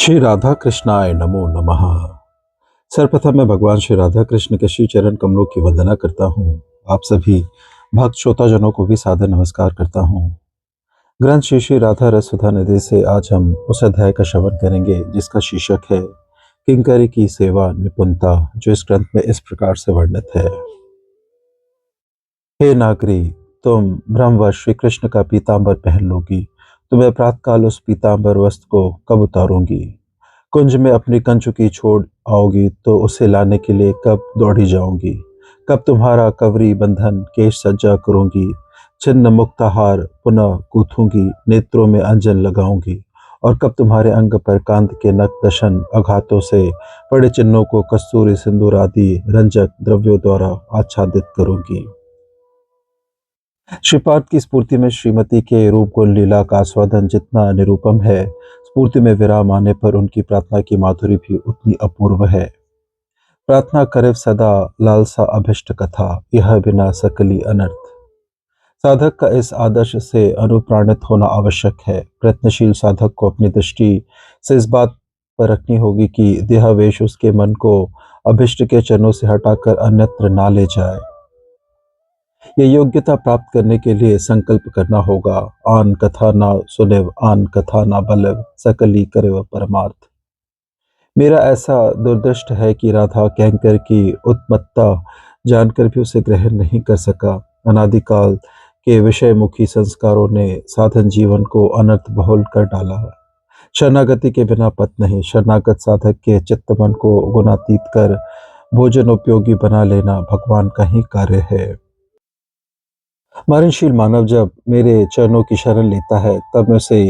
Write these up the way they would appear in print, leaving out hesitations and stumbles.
श्री राधा कृष्णाय नमो नमः। सर्वप्रथम मैं भगवान श्री राधा कृष्ण के श्री चरण कमलों की वंदना करता हूँ। आप सभी भक्त श्रोताजनों को भी सादर नमस्कार करता हूँ। ग्रंथ श्री श्री राधा रस सुधा निधि से आज हम उस अध्याय का श्रवण करेंगे जिसका शीर्षक है किंकरी की सेवा निपुणता, जो इस ग्रंथ में इस प्रकार से वर्णित है। हे नागरी, तुम ब्रह्मवश श्री कृष्ण का पीतांबर पहन लोगी, तो मैं प्रातःकाल उस पीतांबर वस्त्र को कब उतारूंगी? कुंज में अपनी कंचुकी छोड़ आओगी तो उसे लाने के लिए कब दौड़ी जाऊंगी? कब तुम्हारा कवरी बंधन केश सज्जा करूंगी, छिन्न मुक्ताहार पुनः गूंथूंगी, नेत्रों में अंजन लगाऊंगी, और कब तुम्हारे अंग पर कांत के नख दशन आघातों से पड़े चिन्हों को कस्तूरी सिंदूर आदि रंजक द्रव्यों द्वारा आच्छादित करूंगी। श्रीपाद की स्फूर्ति में श्रीमती के रूप गुण लीला का आस्वादन जितना निरूपम है, स्फूर्ति में विराम आने पर उनकी प्रार्थना की माधुरी भी उतनी अपूर्व है। प्रार्थना करे सदा लालसा अभिष्ट कथा, यह बिना सकली अनर्थ। साधक का इस आदर्श से अनुप्राणित होना आवश्यक है। प्रयत्नशील साधक को अपनी दृष्टि से इस बात पर रखनी होगी कि देहावेश उसके मन को अभिष्ट के चरणों से हटाकर अन्यत्र ना ले जाए। यह योग्यता प्राप्त करने के लिए संकल्प करना होगा। आन कथा ना सुनेव, आन कथा ना बलव, सकली करेव परमार्थ। मेरा ऐसा दुर्दृष्ट है कि राधा कैंकर की उत्मत्ता जानकर भी उसे ग्रहण नहीं कर सका। अनादिकाल के विषयमुखी संस्कारों ने साधन जीवन को अनर्थ बहुल कर डाला है। शरणागति के बिना पथ नहीं। शरणागत साधक के चित्त मन को गुणातीत कर भोजन उपयोगी बना लेना भगवान का ही कार्य है। मरणशील मानव जब मेरे चरणों की शरण लेता है तब मैं उसे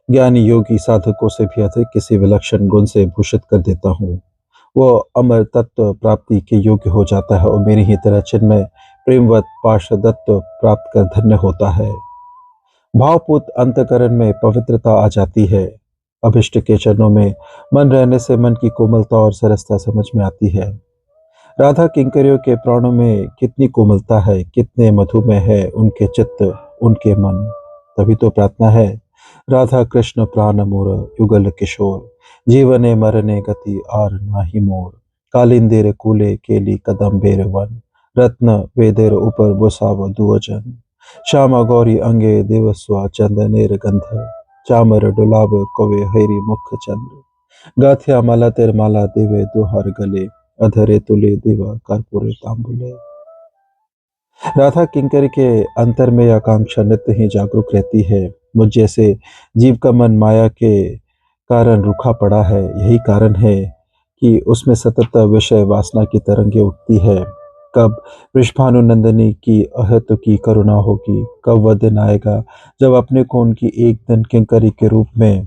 ज्ञानी योगी साधकों से भी अधिक किसी विलक्षण गुण से भूषित कर देता हूँ। वह अमर तत्व प्राप्ति के योग्य हो जाता है और मेरी ही तरह चिन्मय प्रेमवत पार्षदत्व प्राप्त कर धन्य होता है। भावपूत अंतकरण में पवित्रता आ जाती है। अभिष्ट के चरणों में मन रहने से मन की कोमलता और सरसता समझ में आती है। राधा किंकरियों के प्राणों में कितनी कोमलता है, कितने मधुमेह है उनके चित्त, उनके मन। तभी तो प्रार्थना है, राधा कृष्ण प्राण मोर युगल किशोर, जीवने मरने गति आर नाही मोर, कालिंदेर कूले केली कदम्बेर वन, रत्न वेदेर ऊपर बुसाव दुवजन, श्यामा गौरी अंगे देवस्वा चंदनेर गंध, चामर डुलाव कवे हरि मुख चंद्र, गाथिया माला तेर माला देवे दोहर गले, अधरे तुले देवा कर्पूरे तांबुले। राधा किंकर के अंतर में आकांक्षा नित्य ही जागरूक रहती है। मुझ जैसे जीव का मन माया के कारण रूखा पड़ा है। यही कारण है कि उसमें सतत विषय वासना की तरंगे उठती है। कब वृषभानुनंदिनी की अहेतु की करुणा होगी? कब वह दिन आएगा जब अपने को उनकी एक दिन किंकरी के रूप में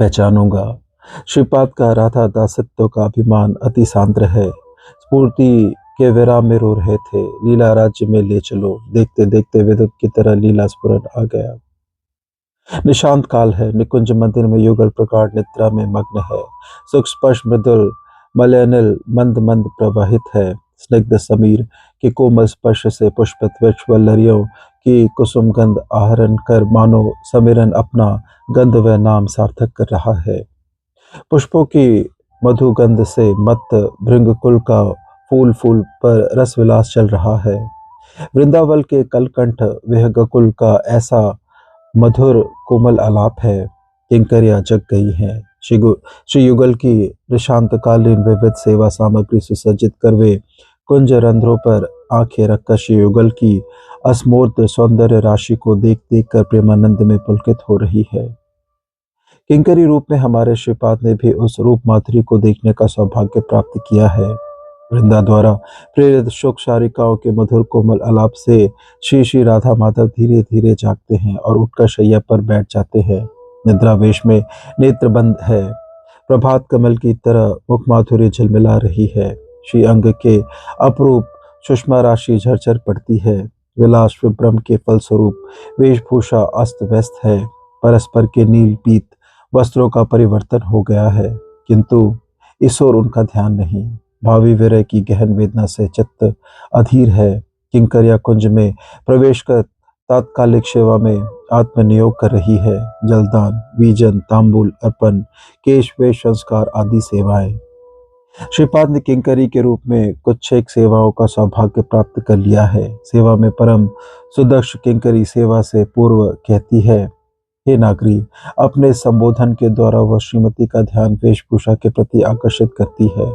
पहचानूंगा? श्रीपाद का राधा दासत्व का अभिमान अति सांद्र है। स्फूर्ति के विराम में रो रहे थे, लीला राज्य में ले चलो। देखते देखते विद्युत की तरह लीला स्फुरन आ गया। निशांत काल है। निकुंज मंदिर में युगल प्रकार निद्रा में मग्न है। सुख स्पर्श मृदुल मलयनिल मंद मंद प्रवाहित है। स्निग्ध समीर के कोमल स्पर्श से पुष्पित वृक्ष वल्लरियों की कुसुम गंध आहरण कर मानो समिरन अपना गंध व नाम सार्थक कर रहा है। पुष्पों की मधुगंध से मत भृंगकुल का फूल फूल पर रस विलास चल रहा है। वृंदावन के कलकंठ वह गकुल का ऐसा मधुर कोमल आलाप है। किंकरियां जग गई हैं। श्री युगल की निशांतकालीन विविध सेवा सामग्री सुसज्जित कर वे कुंज रंध्रों पर आंखें रखकर श्री युगल की असमूर्त सौंदर्य राशि को देख देख कर प्रेमानंद में पुलकित हो रही है। किंकरी रूप में हमारे श्रीपाद ने भी उस रूप माधुरी को देखने का सौभाग्य प्राप्त किया है। वृंदा द्वारा प्रेरित शोक शारिकाओं के मधुर कोमल आलाप से श्री श्री राधा माधव धीरे धीरे जागते हैं और उठकर शैया पर बैठ जाते हैं। निद्रावेश में नेत्र बंद है। प्रभात कमल की तरह मुख माधुरी झलमिला रही है। श्री अंग के अपरूप सुषमा राशि झरझर पड़ती है। विलास विभ्रम के फलस्वरूप वेशभूषा अस्त व्यस्त है। परस्पर के नील पीत वस्त्रों का परिवर्तन हो गया है, किंतु इस ओर उनका ध्यान नहीं। भावी विरह की गहन वेदना से चित्त अधीर है। किंकरिया कुंज में प्रवेश कर तात्कालिक सेवा में आत्मनियोग कर रही है। जलदान, बीजन, तांबूल अर्पण, केश वेश संस्कार आदि सेवाएं। श्रीपाद ने किंकरी के रूप में कुछ एक सेवाओं का सौभाग्य प्राप्त कर लिया है। सेवा में परम सुदक्ष किंकरी सेवा से पूर्व कहती है, हे नागरी, अपने संबोधन के द्वारा वह श्रीमती का ध्यान वेशभूषा के प्रति आकर्षित करती है।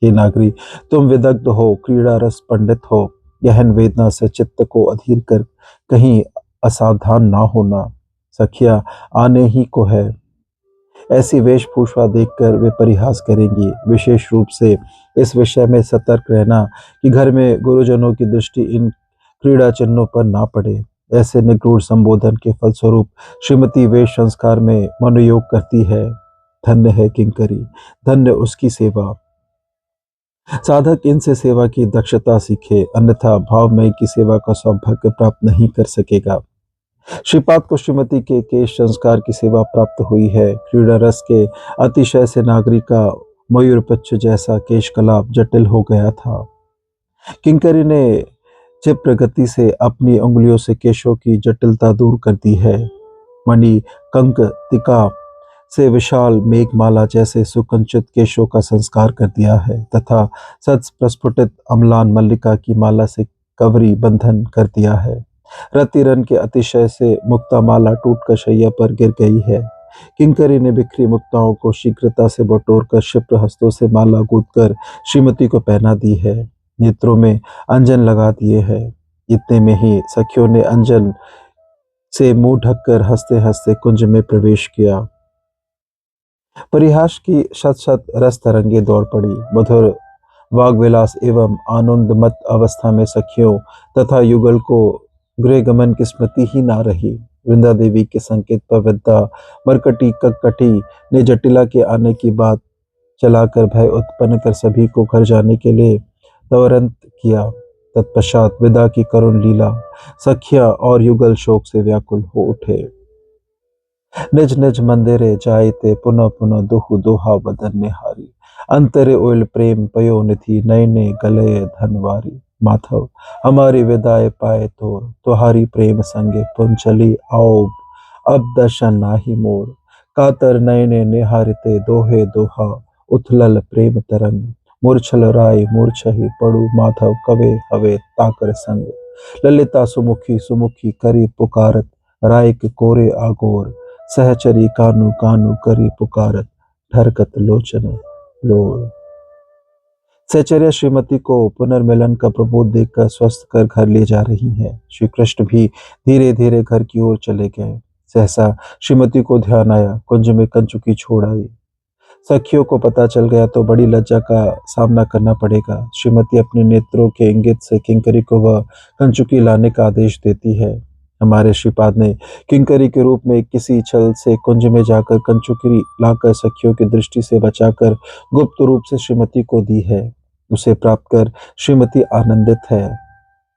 हे नागरी, तुम विदग्ध हो, क्रीड़ा रस पंडित हो, गहन वेदना से चित्त को अधीर कर कहीं असावधान ना होना। सखिया आने ही को है। ऐसी वेशभूषा देखकर वे परिहास करेंगी। विशेष रूप से इस विषय में सतर्क रहना कि घर में गुरुजनों की दृष्टि इन क्रीड़ा चिन्हों पर ना पड़े। ऐसे निगूढ़ संबोधन के फलस्वरूप श्रीमती वेश संस्कार में मनोयोग करती है। धन्य है किंकरी, धन्य उसकी सेवा। साधक इनसे सेवा की दक्षता सीखे, अन्यथा भावमय की सेवा का सौभाग्य प्राप्त नहीं कर सकेगा। श्रीपाद को श्रीमती के केश संस्कार की सेवा प्राप्त हुई है। क्रीड़ा रस के अतिशय से नागरिक का मयूर पक्ष जैसा केश कलाप जटिल हो गया था। किंकरी ने क्षिप्र गति से अपनी उंगलियों से केशों की जटिलता दूर कर दी है। मणि कंक टिका से विशाल मेघमाला जैसे सुकंचित केशों का संस्कार कर दिया है तथा सच प्रस्फुटित अम्लान मल्लिका की माला से कवरी बंधन कर दिया है। रतिरन के अतिशय से मुक्ता माला टूटकर शैया पर गिर गई है। किंकरी ने बिखरी मुक्ताओं को शीघ्रता से बटोरकर क्षिप्र हस्तों से माला गूंथकर श्रीमती को पहना दी है। नेत्रों में अंजन लगा दिए हैं। इतने में ही सखियों ने अंजन से मुंह ढककर हंसते हंसते कुंज में प्रवेश किया। परिहास की शत शत रस तरंगे दौड़ पड़ी। मधुर वाग्विलास एवं आनंदमत अवस्था में सखियों तथा युगल को गृह गमन की स्मृति ही ना रही। वृंदा देवी के संकेत पर विद्या मरकटी ककटी ने जटिला के आने की बात चलाकर भय उत्पन्न कर सभी को घर जाने के लिए त्वरंत किया। तत्पश्चात विदा की करुण लीला सखिया और युगल शोक से व्याकुल हो उठे। निज निज मंदिरे जायते पुनः पुनः दुहु दोहा बदन निहारी। अंतरे ओयल प्रेम पयो निधि नयने गलय धनवारी। माधव हमारी विदाई पाए तो तुहारी प्रेम संगे पुन चली आओ। अब दर्शन नाही मोर कातर नयने निहारते दोहे दोहा। उथलल प्रेम तरंग मूर्छल राय मूर्छहि पड़ु। माधव कवे हवे ताकर संग ललिता सुमुखी सुमुखी करी पुकारत। राय के कोरे आगोर सहचरी कानू कानू करी पुकारत। ढरकत लोचन लोय। सहचर्या श्रीमती को पुनर्मिलन का प्रबोध देकर स्वस्थ कर घर ले जा रही है। श्री कृष्ण भी धीरे धीरे घर की ओर चले गए। सहसा श्रीमती को ध्यान आया, कुंज में कंचुकी छोड़ आई। सखियों को पता चल गया तो बड़ी लज्जा का सामना करना पड़ेगा। श्रीमती अपने नेत्रों के इंगित से किंकरी को वह कंचुकी लाने का आदेश देती है। हमारे श्रीपाद ने किंकरी के रूप में किसी छल से कुंज में जाकर कंचुकी लाकर सखियों की दृष्टि से बचाकर गुप्त रूप से श्रीमती को दी है। उसे प्राप्त कर श्रीमती आनंदित है।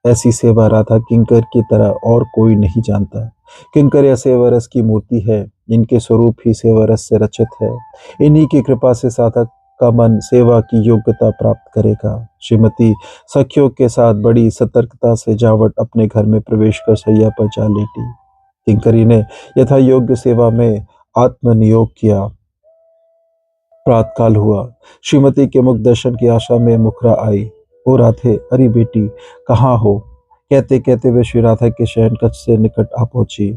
ऐसी सेवा राधा किंकर की तरह और कोई नहीं जानता। किंकर या सेवरस की मूर्ति है। इनके स्वरूप ही सेवरस से रचित है। इन्हीं की कृपा से साधक का मन सेवा की योग्यता प्राप्त करेगा। श्रीमती सखियों के साथ बड़ी सतर्कता से जावट अपने घर में प्रवेश कर सैया पर जा लेटी। किंकरी ने यथा योग्य सेवा में आत्मनियोग किया। प्रातकाल हुआ। श्रीमती के मुख दर्शन की आशा में मुखरा आई। ओ राधे, अरे बेटी कहाँ हो? कहते कहते वे श्री राधा के शयन कक्ष से निकट आ पहुंची।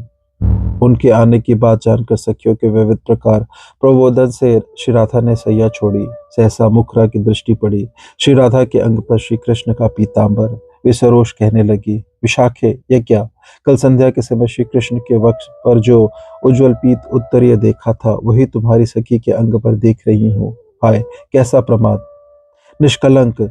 उनके आने की बात जानकर सखियों के विविध प्रकार प्रबोधन से श्री राधा ने सैया छोड़ी। सहसा मुखरा की दृष्टि पड़ी श्री राधा के अंग पर श्री कृष्ण का पीतांबर। वे सरोष कहने लगी, विशाखे यह क्या? कल संध्या के समय श्री कृष्ण के वक्ष पर जो उज्जवल पीत उत्तरीय देखा था वही तुम्हारी सखी के अंग पर देख रही हूँ। हाय कैसा प्रमाद! निष्कलंक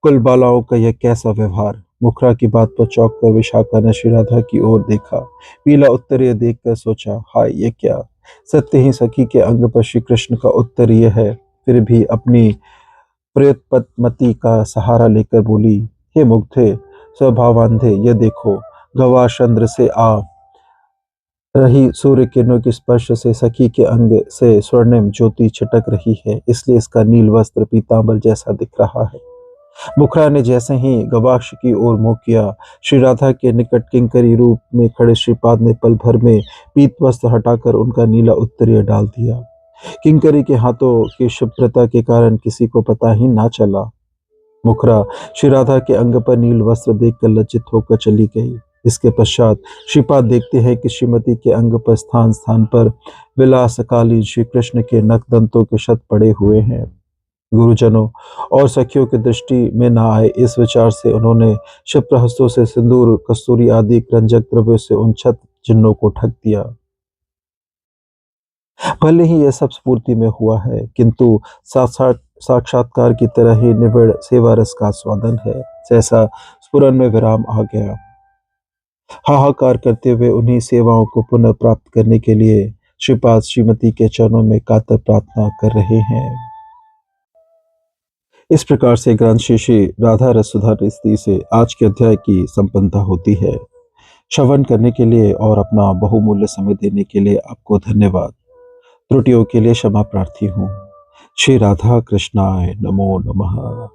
कुल बालाओं का यह कैसा व्यवहार! मुखरा की बात पर चौंक कर विशाखा ने श्री राधा की ओर देखा। पीला उत्तरीय देखकर सोचा, हाय ये क्या! सत्य ही सखी के अंग पर श्री कृष्ण का उत्तरीय है। फिर भी अपनी प्रयोत्पत्ति का सहारा लेकर बोली, हे मुग्धे स्वभावांधे, ये देखो गवा चंद्र से आ रही सूर्य किरणों के स्पर्श से सखी के अंग से स्वर्णिम ज्योति छिटक रही है, इसलिए इसका नील वस्त्र पीतांबर जैसा दिख रहा है। मुखरा ने जैसे ही गवाक्ष की ओर मुँह किया, श्री राधा के निकट किंकरी रूप में खड़े श्रीपाद ने पल भर में पीत वस्त्र हटाकर उनका नीला उत्तरीय डाल दिया। किंकरी के हाथों की शुभ्रता के कारण किसी को पता ही ना चला। मुखरा श्री राधा के अंग पर नील वस्त्र देखकर लज्जित होकर चली गई। इसके पश्चात श्रीपाद देखते हैं कि श्रीमती के अंग पर स्थान स्थान पर विलासकाली श्री कृष्ण के नखदंतों के शत पड़े हुए हैं। गुरुजनों और सखियों की दृष्टि में न आए इस विचार से उन्होंने क्षिप्र हस्तों से सिंदूर, कस्तूरी आदि रंजक द्रव्यों से उन छत चिन्हों को ढक दिया। भले ही यह सब स्फूर्ति में हुआ है, किंतु साक्षात्कार की तरह ही निबिड़ सेवा रस का आस्वादन है। जैसा स्फुरन में विराम आ गया। हाहाकार करते हुए उन्हीं सेवाओं को पुनः प्राप्त करने के लिए श्रीपाद श्रीमती के चरणों में कातर प्रार्थना कर रहे हैं। इस प्रकार से ग्रंथ श्री श्री राधा रस सुधा स्त्री से आज के अध्याय की संपन्नता होती है। श्रवण करने के लिए और अपना बहुमूल्य समय देने के लिए आपको धन्यवाद। त्रुटियों के लिए क्षमा प्रार्थी हूँ। श्री राधा कृष्णाय नमो नमः।